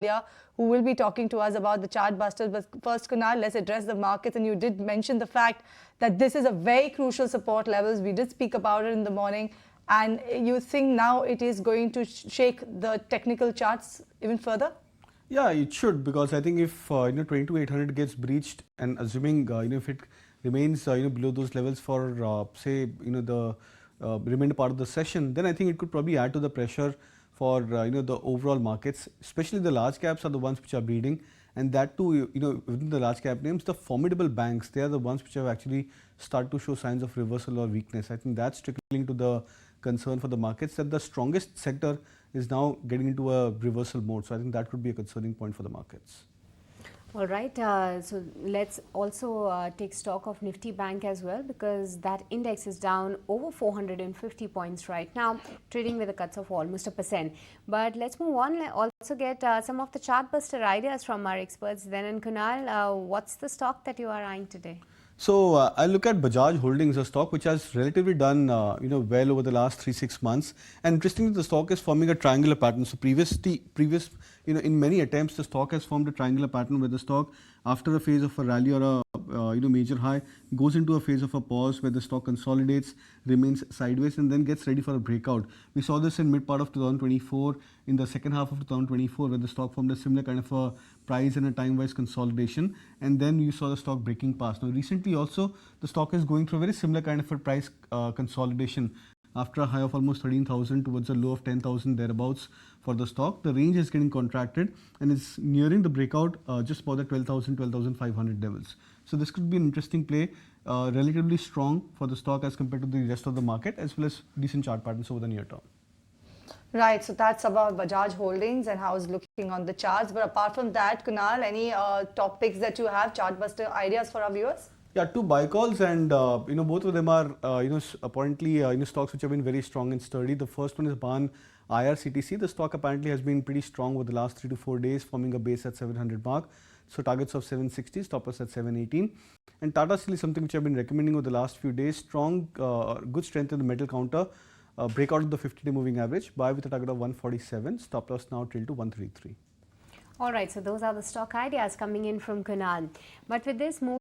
who will be talking to us about the Chartbuster. But first, Kunal, let's address the markets. And you did mention the fact that this is a very crucial support levels. We did speak about it in the morning. And you think now it is going to shake the technical charts even further? Yeah, it should, because I think if 22,800 gets breached, and assuming if it remains below those levels for say the remainder part of the session, then I think it could probably add to the pressure for the overall markets. Especially the large caps are the ones which are bleeding, and that too within the large cap names, the formidable banks, they are the ones which have actually started to show signs of reversal or weakness. I think that's trickling to the concern for the markets, that the strongest sector is now getting into a reversal mode. So I think that could be a concerning point for the markets. All right, so let's also take stock of Nifty Bank as well, because that index is down over 450 points right now, trading with a cuts of almost 1%. But let's move on, also get some of the Chartbuster ideas from our experts. Then, and Kunal, what's the stock that you are eyeing today? So I look at Bajaj Holdings, a stock which has relatively done well over the last 3-6 months. And interestingly, the stock is forming a triangular pattern. So in many attempts, the stock has formed a triangular pattern where the stock, after a phase of a rally or a major high, goes into a phase of a pause where the stock consolidates, remains sideways, and then gets ready for a breakout. We saw this in mid part of 2024, in the second half of 2024, where the stock formed a similar kind of a price and a time-wise consolidation, and then you saw the stock breaking past. Now recently also, the stock is going through a very similar kind of a price consolidation. After a high of almost 13,000 towards a low of 10,000 thereabouts for the stock, the range is getting contracted and is nearing the breakout just about the 12,000, 12,500 levels. So this could be an interesting play, relatively strong for the stock as compared to the rest of the market, as well as decent chart patterns over the near term. Right, so that's about Bajaj Holdings and how it's looking on the charts. But apart from that, Kunal, any top picks that you have, Chartbuster ideas for our viewers? Yeah, 2 buy calls, and both of them are apparently stocks which have been very strong and sturdy. The first one is BAN IRCTC. The stock apparently has been pretty strong over the last 3 to 4 days, forming a base at 700 mark. So targets of 760, stop loss at 718. And Tata Steel is something which I've been recommending over the last few days. Strong, good strength in the metal counter. Breakout of the 50-day moving average. Buy with a target of 147. Stop loss now till to 133. All right, so those are the stock ideas coming in from Kunal. But with this move.